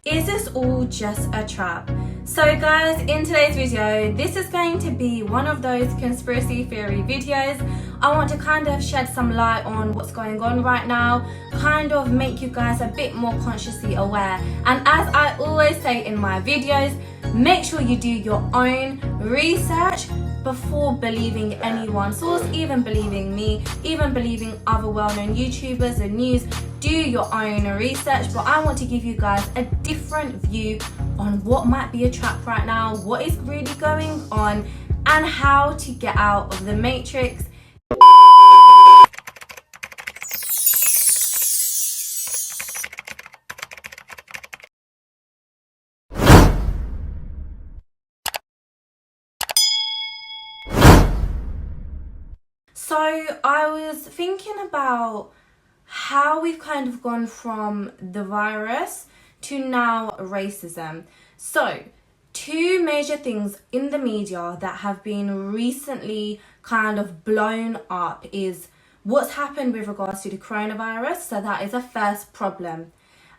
Is this all just a trap? So guys, in today's video, this is going to be one of those conspiracy theory videos. I want to kind of shed some light on what's going on right now, kind of make you guys a bit more consciously aware. And as I always say in my videos, make sure you do your own research before believing anyone's source, even believing me, even believing other well-known YouTubers and news. Do your own research, but I want to give you guys a different view on what might be a trap right now, what is really going on, and how to get out of the matrix. So I was thinking about how we've kind of gone from the virus to now racism. So two major things in the media that have been recently kind of blown up is what's happened with regards to the coronavirus. So that is a first problem.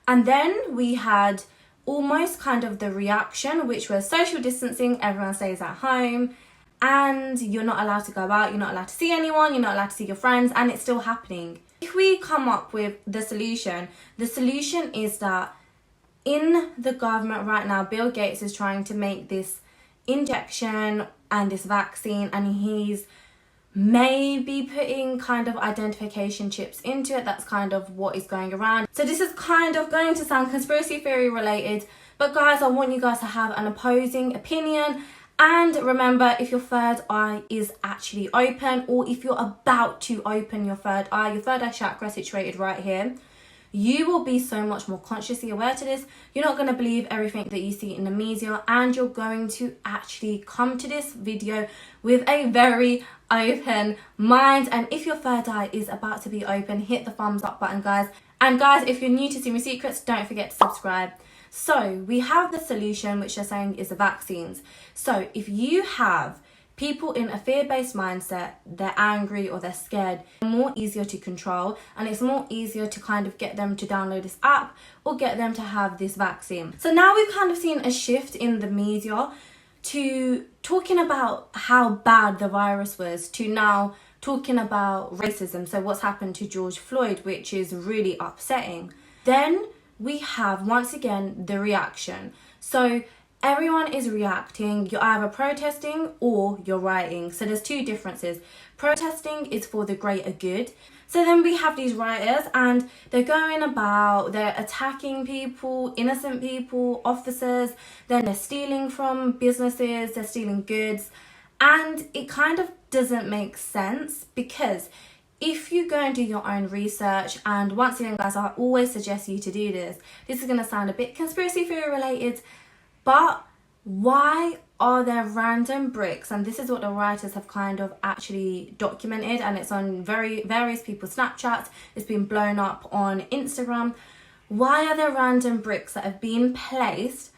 And then we had almost kind of the reaction, which was social distancing, everyone stays at home, and you're not allowed to go out, you're not allowed to see anyone, you're not allowed to see your friends, and it's still happening. If we come up with the solution is that in the government right now, Bill Gates is trying to make this injection and this vaccine, and he's maybe putting kind of identification chips into it. That's kind of what is going around. So this is kind of going to sound conspiracy theory related, but guys, I want you guys to have an opposing opinion. And remember, if your third eye is actually open, or if you're about to open your third eye chakra situated right here, you will be so much more consciously aware to this. You're not going to believe everything that you see in the media, and you're going to actually come to this video with a very open mind. And if your third eye is about to be open, hit the thumbs up button, guys. And guys, if you're new to See Me Secrets, don't forget to subscribe. So we have the solution, which they're saying is the vaccines. So if you have people in a fear-based mindset, they're angry or they're scared, it's more easier to control, and it's more easier to kind of get them to download this app or get them to have this vaccine. So now we've kind of seen a shift in the media to talking about how bad the virus was to now talking about racism. So what's happened to George Floyd, which is really upsetting. Then we have, once again, the reaction. So everyone is reacting. You're either protesting or you're rioting. So there's two differences. Protesting is for the greater good. So then we have these rioters, and they're going about, they're attacking people, innocent people, officers, then they're stealing from businesses, they're stealing goods. And it kind of doesn't make sense, because if you go and do your own research, and once again guys, I always suggest you to do this. This is going to sound a bit conspiracy theory related, but why are there random bricks? And this is what the writers have kind of actually documented, and it's on various people's Snapchats. It's been blown up on Instagram. Why are there random bricks that have been placed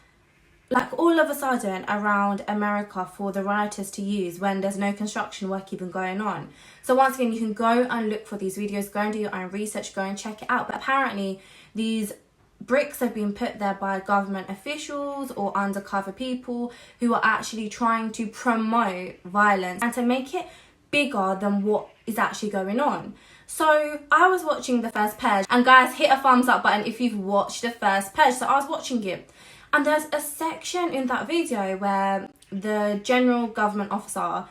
like all of a sudden around America for the rioters to use when there's no construction work even going on? So once again, you can go and look for these videos, go and do your own research, go and check it out. But apparently these bricks have been put there by government officials or undercover people who are actually trying to promote violence and to make it bigger than what is actually going on. So I was watching the first Purge, and guys, hit a thumbs up button if you've watched the first Purge. So I was watching it, and there's a section in that video where the general government officer,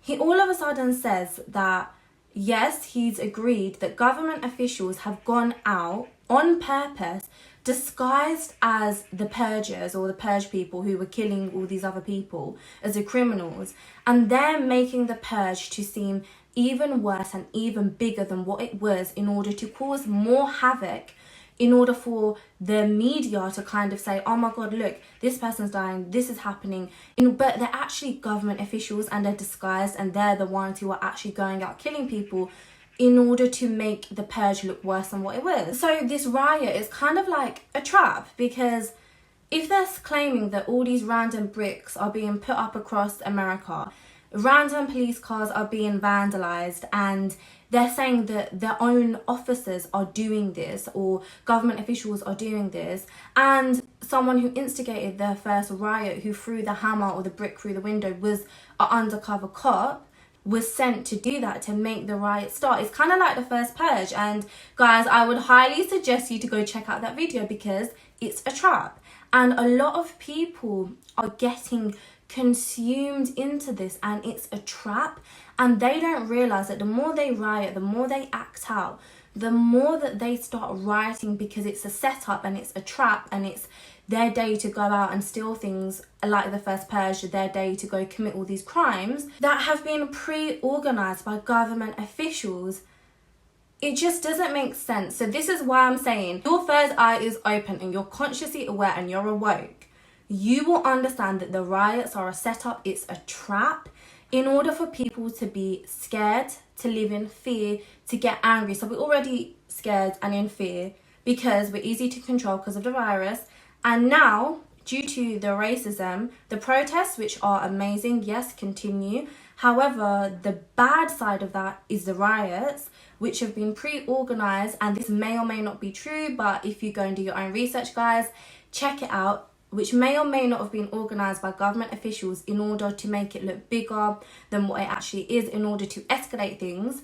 he all of a sudden says that yes, he's agreed that government officials have gone out on purpose, disguised as the purgers or the purge people who were killing all these other people as the criminals, and they're making the purge to seem even worse and even bigger than what it was, in order to cause more havoc, in order for the media to kind of say, oh my god, look, this person's dying, this is happening. But they're actually government officials, and they're disguised, and they're the ones who are actually going out killing people in order to make the purge look worse than what it was. So this riot is kind of like a trap, because if they're claiming that all these random bricks are being put up across America, random police cars are being vandalized, and they're saying that their own officers are doing this, or government officials are doing this, and someone who instigated their first riot, who threw the hammer or the brick through the window, was an undercover cop, was sent to do that, to make the riot start. It's kind of like the first purge. And guys, I would highly suggest you to go check out that video, because it's a trap, and a lot of people are getting consumed into this, and it's a trap. And they don't realize that the more they riot, the more they act out, the more that they start rioting, because it's a setup and it's a trap, and it's their day to go out and steal things like the first purge, their day to go commit all these crimes that have been pre-organized by government officials. It just doesn't make sense. So this is why I'm saying, your third eye is open and you're consciously aware and you're awoke, you will understand that the riots are a setup, it's a trap, in order for people to be scared, to live in fear, to get angry. So we're already scared and in fear because we're easy to control because of the virus. And now, due to the racism, the protests, which are amazing, yes, continue. However, the bad side of that is the riots, which have been pre-organized, and this may or may not be true, but if you go and do your own research, guys, check it out, which may or may not have been organized by government officials in order to make it look bigger than what it actually is, in order to escalate things.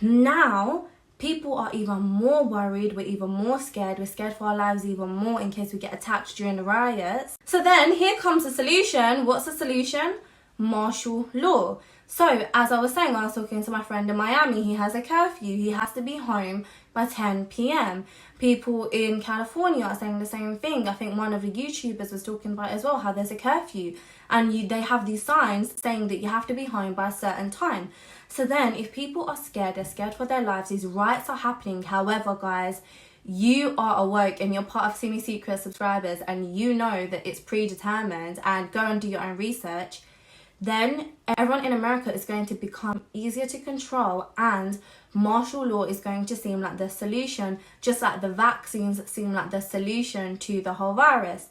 Now, people are even more worried, we're even more scared, we're scared for our lives even more in case we get attacked during the riots. So then here comes the solution. What's the solution? Martial law. So as I was saying, I was talking to my friend in Miami, he has a curfew, he has to be home by 10 p.m. People in California are saying the same thing. I think one of the YouTubers was talking about as well, how there's a curfew, and they have these signs saying that you have to be home by a certain time. So then if people are scared, they're scared for their lives, these riots are happening. However, guys, you are awoke and you're part of Simi Secret subscribers, and you know that it's predetermined, and go and do your own research. Then everyone in America is going to become easier to control, and martial law is going to seem like the solution, just like the vaccines seem like the solution to the whole virus.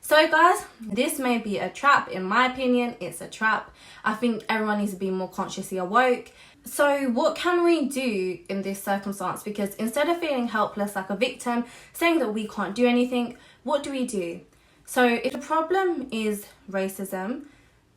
So guys, this may be a trap. In my opinion, it's a trap. I think everyone needs to be more consciously awoke. So what can we do in this circumstance? Because instead of feeling helpless like a victim, saying that we can't do anything, what do? So if the problem is racism,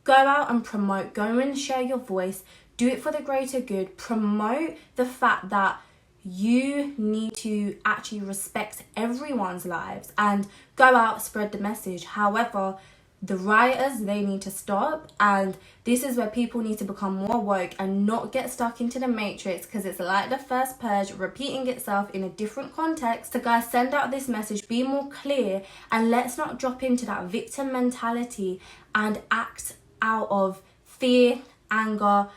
go out and promote, go and share your voice, do it for the greater good, promote the fact that you need to actually respect everyone's lives and go out, spread the message. However, the rioters, they need to stop, and this is where people need to become more woke and not get stuck into the matrix, because it's like the first purge repeating itself in a different context. So guys, send out this message, be more clear, and let's not drop into that victim mentality and act out of fear, anger,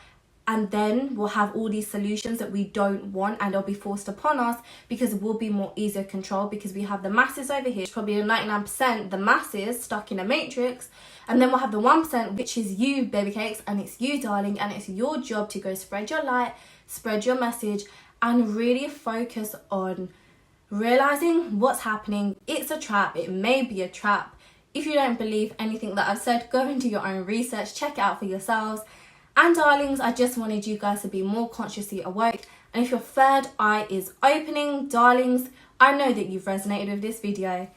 and then we'll have all these solutions that we don't want, and they'll be forced upon us because we'll be more easier controlled, because we have the masses over here, probably 99% the masses stuck in a matrix, and then we'll have the 1%, which is you, baby cakes, and it's you, darling, and it's your job to go spread your light, spread your message, and really focus on realizing what's happening. It's a trap. It may be a trap. If you don't believe anything that I've said, go and do your own research, check it out for yourselves. And darlings, I just wanted you guys to be more consciously awoke. And if your third eye is opening, darlings, I know that you've resonated with this video.